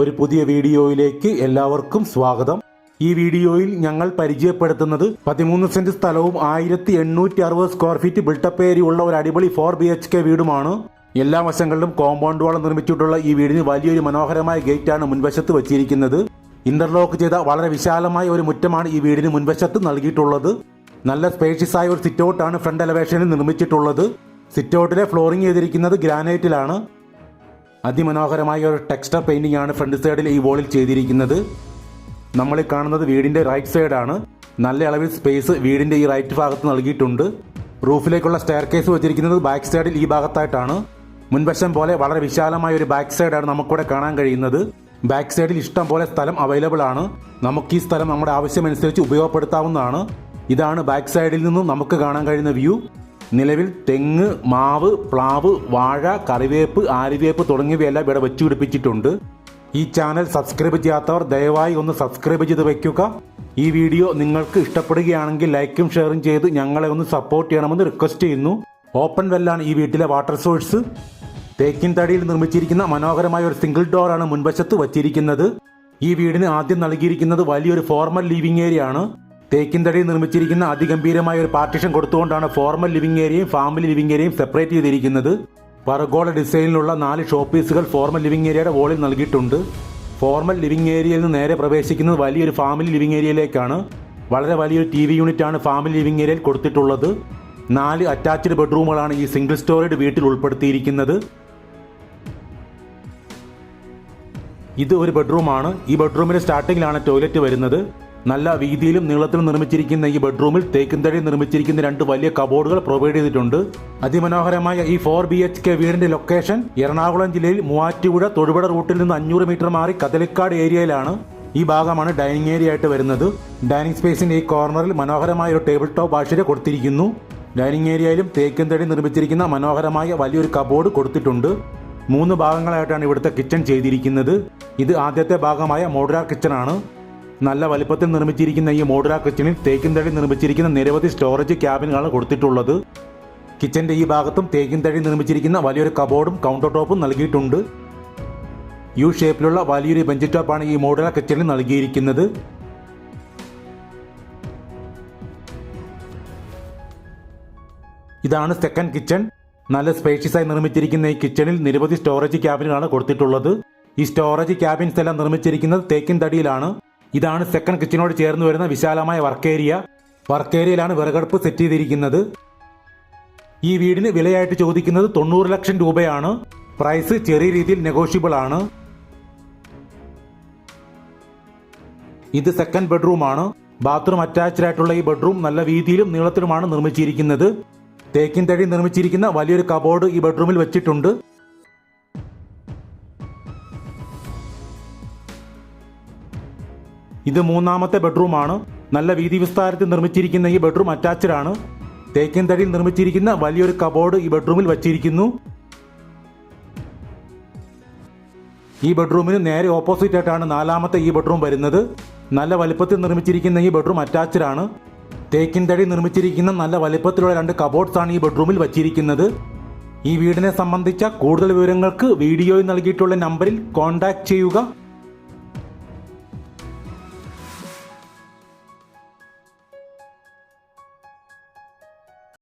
ഒരു പുതിയ വീഡിയോയിലേക്ക് എല്ലാവർക്കും സ്വാഗതം. ഈ വീഡിയോയിൽ ഞങ്ങൾ പരിചയപ്പെടുത്തുന്നത് 13 സെന്റ് സ്ഥലവും 1860 സ്ക്വയർ ഫീറ്റ് ബിൽട്ടപ്പ് ഏരിയ ഉള്ള ഒരു അടിപൊളി 4 BHK വീടുമാണ്. എല്ലാ വശങ്ങളിലും കോമ്പൗണ്ട് വാൾ നിർമ്മിച്ചിട്ടുള്ള ഈ വീടിന് വലിയൊരു മനോഹരമായ ഗേറ്റാണ് മുൻവശത്ത് വച്ചിരിക്കുന്നത്. ഇന്റർലോക്ക് ചെയ്ത വളരെ വിശാലമായ ഒരു മുറ്റമാണ് ഈ വീടിന് മുൻവശത്ത് നൽകിയിട്ടുള്ളത്. നല്ല സ്പേഷ്യസ് ആയ ഒരു സിറ്റ് ഔട്ടാണ് ഫ്രണ്ട് എലവേഷനിൽ നിർമ്മിച്ചിട്ടുള്ളത്. സിറ്റ് ഔട്ടിലെ ഫ്ലോറിംഗ് ചെയ്തിരിക്കുന്നത് ഗ്രാനൈറ്റിലാണ്. അതിമനോഹരമായ ഒരു ടെക്സ്ചർ പെയിന്റിംഗ് ആണ് ഫ്രണ്ട് സൈഡിൽ ഈ വോളിൽ ചെയ്തിരിക്കുന്നത്. നമ്മൾ കാണുന്നത് വീടിന്റെ റൈറ്റ് സൈഡാണ്. നല്ല അളവിൽ സ്പേസ് വീടിന്റെ ഈ റൈറ്റ് ഭാഗത്ത് നൽകിയിട്ടുണ്ട്. റൂഫിലേക്കുള്ള സ്റ്റെയർ കേസ് വെച്ചിരിക്കുന്നത് ബാക്ക് സൈഡിൽ ഈ ഭാഗത്തായിട്ടാണ്. മുൻവശം പോലെ വളരെ വിശാലമായ ഒരു ബാക്ക് സൈഡാണ് നമുക്കിവിടെ കാണാൻ കഴിയുന്നത്. ബാക്ക് സൈഡിൽ ഇഷ്ടം പോലെ സ്ഥലം അവൈലബിൾ ആണ്. നമുക്ക് ഈ സ്ഥലം നമ്മുടെ ആവശ്യമനുസരിച്ച് ഉപയോഗപ്പെടുത്താവുന്നതാണ്. ഇതാണ് ബാക്ക് സൈഡിൽ നിന്നും നമുക്ക് കാണാൻ കഴിയുന്ന വ്യൂ. നിലവിൽ തെങ്ങ്, മാവ്, പ്ലാവ്, വാഴ, കറിവേപ്പ്, ആര്യവേപ്പ് തുടങ്ങിയവയെല്ലാം ഇവിടെ വെച്ചു പിടിപ്പിച്ചിട്ടുണ്ട്. ഈ ചാനൽ സബ്സ്ക്രൈബ് ചെയ്യാത്തവർ ദയവായി ഒന്ന് സബ്സ്ക്രൈബ് ചെയ്ത് വയ്ക്കുക. ഈ വീഡിയോ നിങ്ങൾക്ക് ഇഷ്ടപ്പെടുകയാണെങ്കിൽ ലൈക്കും ഷെയറും ചെയ്ത് ഞങ്ങളെ ഒന്ന് സപ്പോർട്ട് ചെയ്യണമെന്ന് റിക്വസ്റ്റ് ചെയ്യുന്നു. ഓപ്പൺ വെല്ലാണ് ഈ വീട്ടിലെ വാട്ടർ സോഴ്സ്. തേക്കിൻ തടിയിൽ നിർമ്മിച്ചിരിക്കുന്ന മനോഹരമായ ഒരു സിംഗിൾ ഡോറാണ് മുൻവശത്ത് വച്ചിരിക്കുന്നത്. ഈ വീടിന് ആദ്യം നൽകിയിരിക്കുന്നത് വലിയൊരു ഫോർമൽ ലിവിംഗ് ഏരിയ ആണ്. തേക്കിൻ തടിയിൽ നിർമ്മിച്ചിരിക്കുന്ന അതിഗംഭീരമായ ഒരു പാർട്ടീഷൻ കൊടുത്തുകൊണ്ടാണ് ഫോർമൽ ലിവിംഗ് ഏരിയയും ഫാമിലി ലിവിംഗ് ഏരിയയും സെപ്പറേറ്റ് ചെയ്തിരിക്കുന്നത്. പർഗോള ഡിസൈനിലുള്ള 4 ഷോ പീസുകൾ ഫോർമൽ ലിവിംഗ് ഏരിയയുടെ വോളിൽ നൽകിയിട്ടുണ്ട്. ഫോർമൽ ലിവിംഗ് ഏരിയയിൽ നിന്ന് നേരെ പ്രവേശിക്കുന്നത് വലിയൊരു ഫാമിലി ലിവിംഗ് ഏരിയയിലേക്കാണ്. വളരെ വലിയൊരു TV യൂണിറ്റാണ് ഫാമിലി ലിവിംഗ് ഏരിയയിൽ കൊടുത്തിട്ടുള്ളത്. 4 അറ്റാച്ച്ഡ് ബെഡ്റൂമുകളാണ് ഈ സിംഗിൾ സ്റ്റോറേഡ് വീട്ടിൽ ഉൾപ്പെടുത്തിയിരിക്കുന്നത്. ഇത് ഒരു ബെഡ്റൂമാണ്. ഈ ബെഡ്റൂമിന്റെ സ്റ്റാർട്ടിങ്ങിലാണ് ടോയ്ലറ്റ് വരുന്നത്. നല്ല വീതിയിലും നീളത്തിലും നിർമ്മിച്ചിരിക്കുന്ന ഈ ബെഡ്റൂമിൽ തേക്കിൻ തടിയിൽ നിർമ്മിച്ചിരിക്കുന്ന 2 വലിയ കബോർഡുകൾ പ്രൊവൈഡ് ചെയ്തിട്ടുണ്ട്. അതിമനോഹരമായ ഈ 4 BHK വീടിന്റെ ലൊക്കേഷൻ എറണാകുളം ജില്ലയിൽ മൂവാറ്റുപുഴ തൊടുപുഴ റൂട്ടിൽ നിന്ന് 500 മീറ്റർ മാറി കദളിക്കാട് ഏരിയയിലാണ്. ഈ ഭാഗമാണ് ഡൈനിങ് ഏരിയ ആയിട്ട് വരുന്നത്. ഡൈനിങ് സ്പേസിന്റെ ഈ കോർണറിൽ മനോഹരമായ ഒരു ടേബിൾ ടോപ്പ് ആശുപത്രി കൊടുത്തിരിക്കുന്നു. ഡൈനിങ് ഏരിയയിലും തേക്കിൻ തടി നിർമ്മിച്ചിരിക്കുന്ന മനോഹരമായ വലിയൊരു കബോർഡ് കൊടുത്തിട്ടുണ്ട്. 3 ഭാഗങ്ങളായിട്ടാണ് ഇവിടുത്തെ കിച്ചൺ ചെയ്തിരിക്കുന്നത്. ഇത് ആദ്യത്തെ ഭാഗമായ മോഡുലാർ കിച്ചൺ ആണ്. നല്ല വലിപ്പത്തിൽ നിർമ്മിച്ചിരിക്കുന്ന ഈ മോഡുലാർ കിച്ചണിൽ തേക്കിൻ തടി നിർമ്മിച്ചിരിക്കുന്ന നിരവധി സ്റ്റോറേജ് ക്യാബിനുകളാണ് കൊടുത്തിട്ടുള്ളത്. കിച്ചന്റെ ഈ ഭാഗത്തും തേക്കിൻ തടി നിർമ്മിച്ചിരിക്കുന്ന വലിയൊരു കബോർഡും കൗണ്ടർ ടോപ്പും നൽകിയിട്ടുണ്ട്. യു ഷേപ്പിലുള്ള വലിയൊരു ബെഞ്ച് ടോപ്പാണ് ഈ മോഡുലാർ കിച്ചണിൽ നൽകിയിരിക്കുന്നത്. ഇതാണ് സെക്കൻഡ് കിച്ചൺ. നല്ല സ്പേഷ്യസ് ആയി നിർമ്മിച്ചിരിക്കുന്ന ഈ കിച്ചണിൽ നിരവധി സ്റ്റോറേജ് ക്യാബിനുകളാണ് കൊടുത്തിട്ടുള്ളത്. ഈ സ്റ്റോറേജ് ക്യാബിൻസ് എല്ലാം നിർമ്മിച്ചിരിക്കുന്നത് തേക്കിൻ തടിയിലാണ്. ഇതാണ് സെക്കൻഡ് കിച്ചനോട് ചേർന്ന് വരുന്ന വിശാലമായ വർക്ക് ഏരിയ. വർക്ക് ഏരിയയിലാണ് വിറകടുപ്പ് സെറ്റ് ചെയ്തിരിക്കുന്നത്. ഈ വീടിന് വിലയായിട്ട് ചോദിക്കുന്നത് 90 ലക്ഷം രൂപയാണ്. പ്രൈസ് ചെറിയ രീതിയിൽ നെഗോഷ്യബിൾ ആണ്. ഇത് സെക്കൻഡ് ബെഡ്റൂമാണ്. ബാത്റൂം അറ്റാച്ച്ഡ് ആയിട്ടുള്ള ഈ ബെഡ്റൂം നല്ല വീതിയിലും നീളത്തിലുമാണ് നിർമ്മിച്ചിരിക്കുന്നത്. തേക്കിൻ തടി നിർമ്മിച്ചിരിക്കുന്ന വലിയൊരു കബോർഡ് ഈ ബെഡ്റൂമിൽ വെച്ചിട്ടുണ്ട്. ഇത് 3ാമത്തെ ബെഡ്റൂമാണ്. നല്ല വീതി വിസ്താരത്തിൽ നിർമ്മിച്ചിരിക്കുന്ന ഈ ബെഡ്റൂം അറ്റാച്ച്ഡ് ആണ്. തേക്കിൻ തടിയിൽ നിർമ്മിച്ചിരിക്കുന്ന വലിയൊരു കബോർഡ് ഈ ബെഡ്റൂമിൽ വച്ചിരിക്കുന്നു. ഈ ബെഡ്റൂമിന് നേരെ ഓപ്പോസിറ്റ് ആയിട്ടാണ് 4ാമത്തെ ഈ ബെഡ്റൂം വരുന്നത്. നല്ല വലിപ്പത്തിൽ നിർമ്മിച്ചിരിക്കുന്ന ഈ ബെഡ്റൂം അറ്റാച്ച്ഡ് ആണ്. തേക്കിൻ തടി നിർമ്മിച്ചിരിക്കുന്ന നല്ല വലിപ്പത്തിലുള്ള 2 കബോർഡ്സ് ആണ് ഈ ബെഡ്റൂമിൽ വച്ചിരിക്കുന്നത്. ഈ വീടിനെ സംബന്ധിച്ച കൂടുതൽ വിവരങ്ങൾക്ക് വീഡിയോയിൽ നൽകിയിട്ടുള്ള നമ്പറിൽ കോൺടാക്ട് ചെയ്യുക.